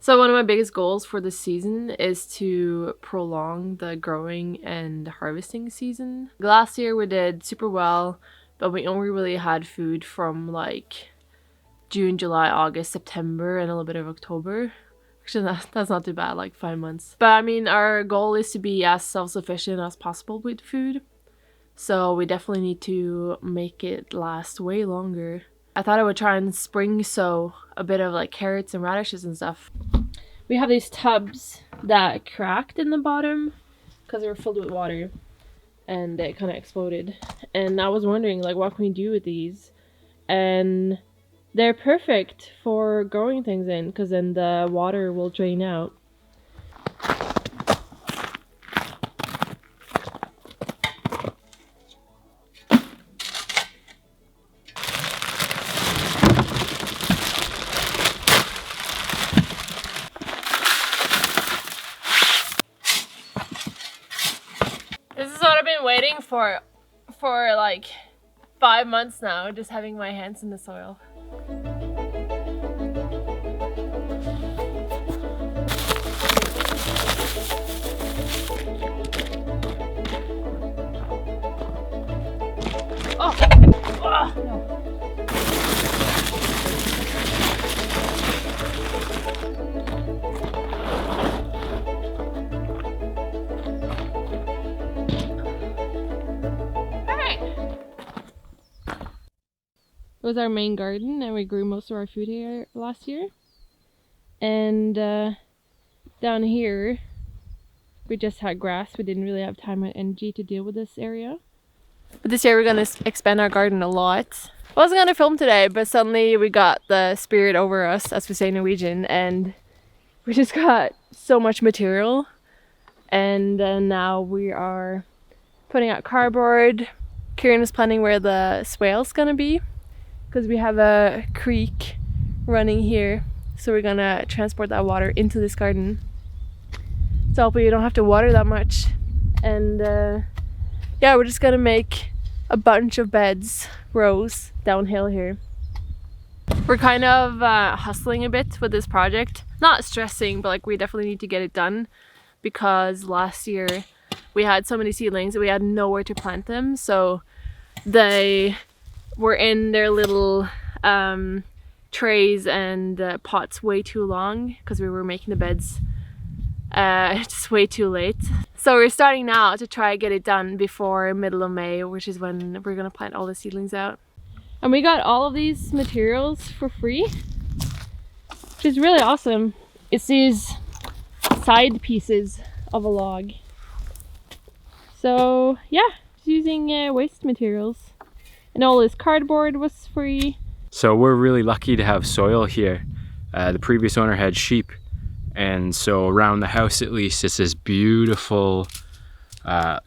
So one of my biggest goals for this season is to prolong the growing and harvesting season. Last year we did super well, but we only really had food from like June, July, August, September, and a little bit of October. Actually, that's not too bad, like 5 months. But I mean, our goal is to be as self-sufficient as possible with food. So we definitely need to make it last way longer. I thought I would try and spring sow a bit of like carrots and radishes and stuff. We have these tubs that cracked in the bottom because they were filled with water and it kind of exploded. And I was wondering like what can we do with these? And they're perfect for growing things in because then the water will drain out. This is what I've been waiting for like 5 months now, just having my hands in the soil. Oh! Oh no. It was our main garden and we grew most of our food here last year. And down here we just had grass. We didn't really have time and energy to deal with this area. But this year we're gonna expand our garden a lot. I wasn't gonna film today, but suddenly we got the spirit over us, as we say in Norwegian, and we just got so much material. And then now we are putting out cardboard. Kieran is planning where the swale's gonna be, because we have a creek running here, so we're gonna transport that water into this garden. So hopefully you don't have to water that much. And yeah, we're just gonna make a bunch of beds, rows, downhill here. We're kind of hustling a bit with this project. Not stressing, but like we definitely need to get it done, because last year we had so many seedlings that we had nowhere to plant them, so they were in their little trays and pots way too long because we were making the beds just way too late. So we're starting now to try get it done before middle of May, which is when we're gonna plant all the seedlings out. And we got all of these materials for free, which is really awesome. It's these side pieces of a log. So yeah, just using waste materials. And all this cardboard was free. So we're really lucky to have soil here. The previous owner had sheep, and so around the house at least it's this beautiful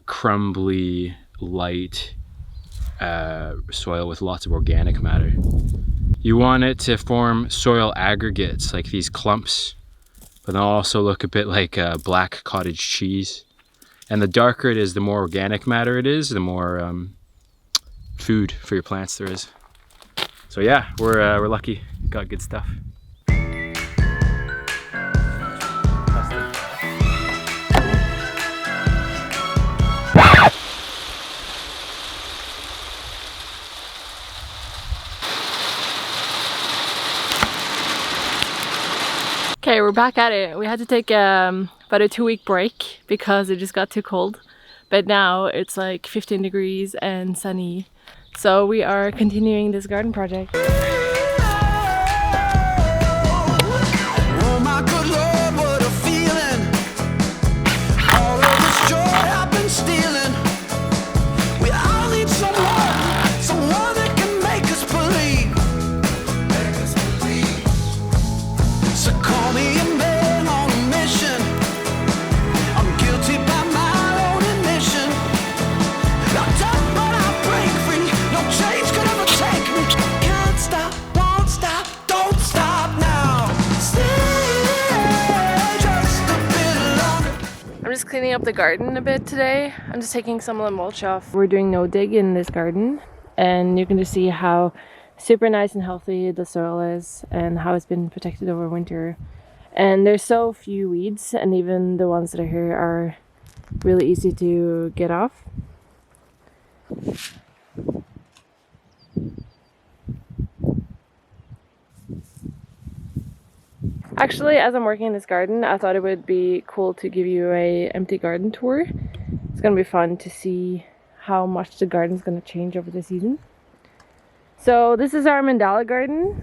crumbly light soil with lots of organic matter. You want it to form soil aggregates like these clumps, but they'll also look a bit like black cottage cheese. And the darker it is, the more organic matter it is, the more food for your plants there is. So yeah, we're lucky, got good stuff. Okay, we're back at it. We had to take about a 2-week break because it just got too cold. But now it's like 15 degrees and sunny. So we are continuing this garden project. Cleaning up the garden a bit today. I'm just taking some of the mulch off. We're doing no dig in this garden, and you can just see how super nice and healthy the soil is and how it's been protected over winter. And there's so few weeds, and even the ones that are here are really easy to get off. Actually, as I'm working in this garden, I thought it would be cool to give you a empty garden tour. It's gonna be fun to see how much the garden's gonna change over the season. So this is our mandala garden.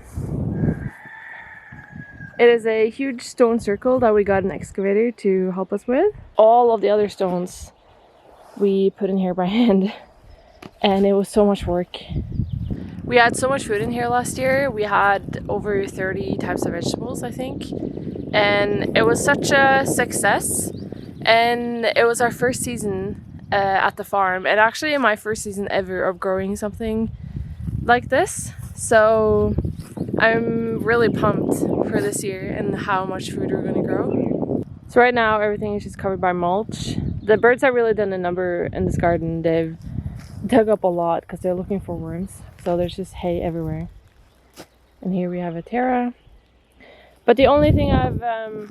It is a huge stone circle that we got an excavator to help us with. All of the other stones we put in here by hand, and it was so much work. We had so much food in here last year. We had over 30 types of vegetables, I think. And it was such a success. And it was our first season at the farm. And actually my first season ever of growing something like this. So I'm really pumped for this year and how much food we're gonna grow. So right now everything is just covered by mulch. The birds have really done a number in this garden. They've dug up a lot because they're looking for worms. So there's just hay everywhere. And here we have a Terra. But the only thing I've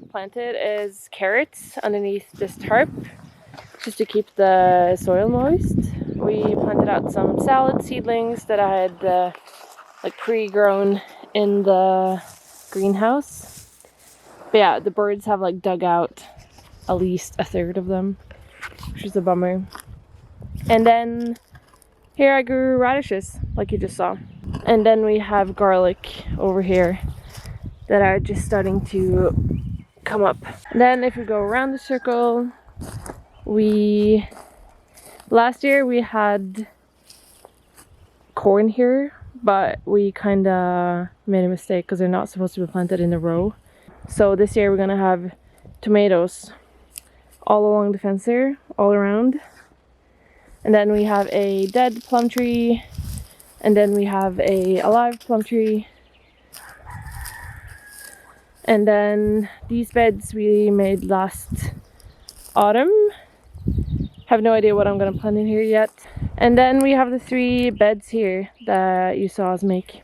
planted is carrots underneath this tarp, just to keep the soil moist. We planted out some salad seedlings that I had like pre-grown in the greenhouse. But yeah, the birds have like dug out at least a third of them, which is a bummer. And then here I grew radishes, like you just saw. And then we have garlic over here that are just starting to come up. And then if we go around the circle, last year we had corn here, but we kind of made a mistake because they're not supposed to be planted in a row. So this year we're gonna have tomatoes all along the fence here, all around. And then we have a dead plum tree, and then we have a alive plum tree. And then these beds we made last autumn. Have no idea what I'm gonna plant in here yet. And then we have the 3 beds here that you saw us make.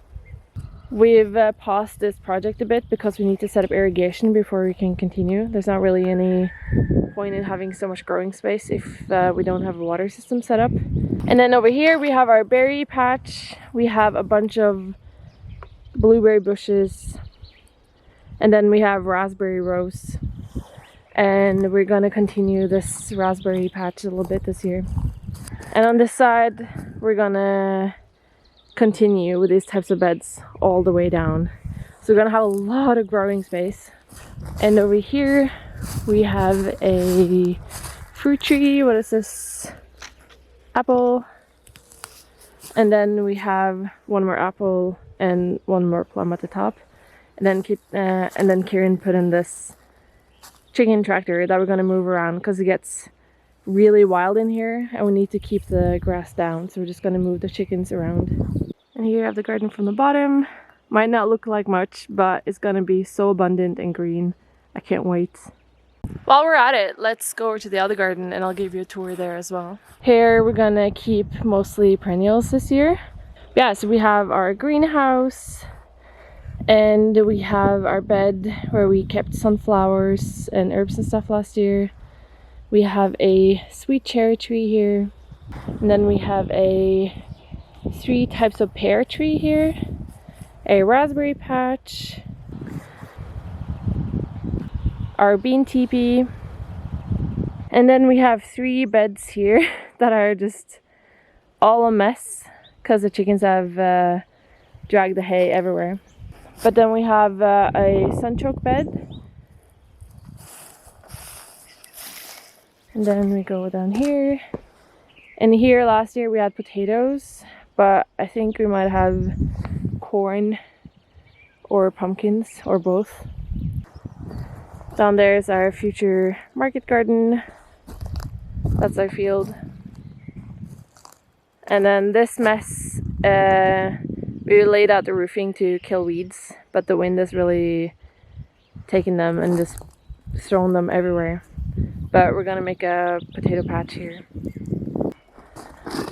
We've paused this project a bit because we need to set up irrigation before we can continue. There's not really any point in having so much growing space if we don't have a water system set up. And then over here we have our berry patch. We have a bunch of blueberry bushes, and then we have raspberry rows. And we're gonna continue this raspberry patch a little bit this year. And on this side we're gonna continue with these types of beds all the way down. So we're gonna have a lot of growing space. And over here we have a fruit tree. What is this? Apple. And then we have one more apple and one more plum at the top. And then Kieran put in this chicken tractor that we're gonna move around because it gets really wild in here and we need to keep the grass down. So we're just gonna move the chickens around. And here you have the garden from the bottom. Might not look like much, but it's gonna be so abundant and green. I can't wait. While we're at it, let's go over to the other garden and I'll give you a tour there as well. Here we're gonna keep mostly perennials this year. Yeah, so we have our greenhouse and we have our bed where we kept sunflowers and herbs and stuff last year. We have a sweet cherry tree here. And then we have 3 types of pear tree here. A raspberry patch. Our bean teepee. And then we have 3 beds here that are just all a mess because the chickens have dragged the hay everywhere. But then we have a sunchoke bed. And then we go down here. And here last year we had potatoes, but I think we might have corn or pumpkins or both. Down there is our future market garden. That's our field. And then this mess, we laid out the roofing to kill weeds, but the wind has really taken them and just thrown them everywhere. But we're gonna make a potato patch here.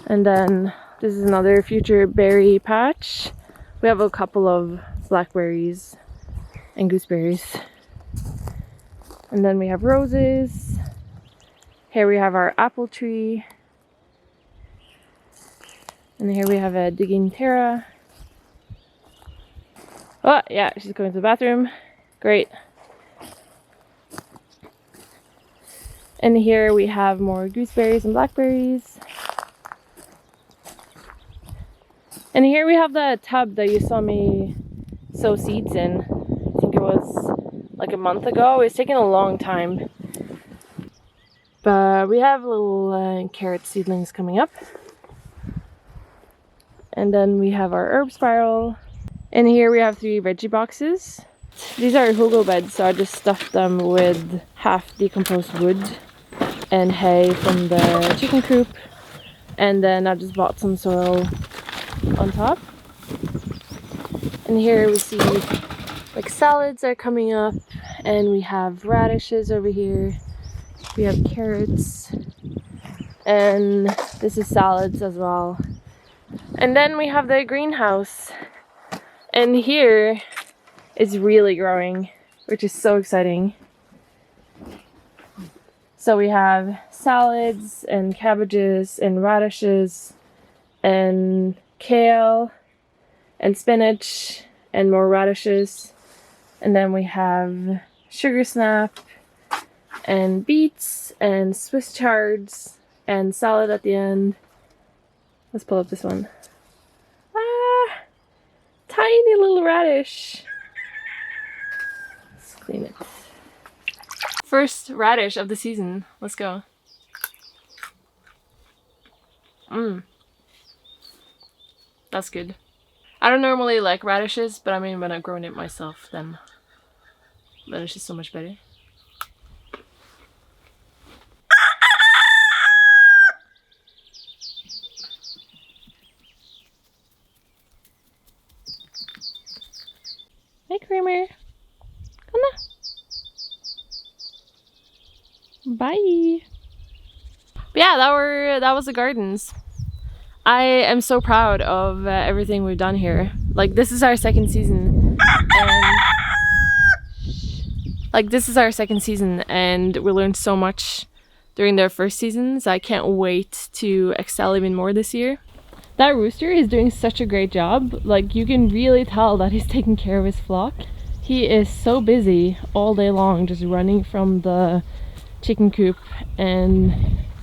And then this is another future berry patch. We have a couple of blackberries and gooseberries. And then we have roses. Here we have our apple tree. And here we have a digging Tara. Oh, yeah, she's going to the bathroom. Great. And here we have more gooseberries and blackberries. And here we have the tub that you saw me sow seeds in. I think it was like a month ago. It's taken a long time. But we have little carrot seedlings coming up. And then we have our herb spiral. And here we have 3 veggie boxes. These are hugo beds, so I just stuffed them with half decomposed wood and hay from the chicken coop. And then I just bought some soil on top. And here we see like salads are coming up, and we have radishes over here. We have carrots, and this is salads as well. And then we have the greenhouse, and here it's really growing, which is so exciting. So we have salads and cabbages and radishes and kale and spinach and more radishes. And then we have sugar snap and beets and Swiss chards and salad at the end. Let's pull up this one. Ah, tiny little radish. Let's clean it. First radish of the season. Let's go. That's good. I don't normally like radishes, but I mean when I've grown it myself, then it's just so much better. Hi, Kramer. Come on. Bye. But yeah, that was the gardens. I am so proud of everything we've done here. Like, this is our second season, and we learned so much during their first seasons. I can't wait to excel even more this year. That rooster is doing such a great job. Like, you can really tell that he's taking care of his flock. He is so busy all day long, just running from the chicken coop and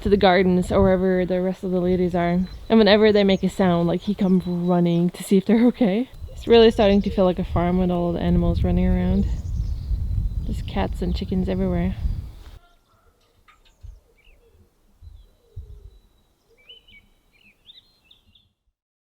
to the gardens or wherever the rest of the ladies are. And whenever they make a sound, like, he comes running to see if they're okay. It's really starting to feel like a farm with all the animals running around. Just cats and chickens everywhere.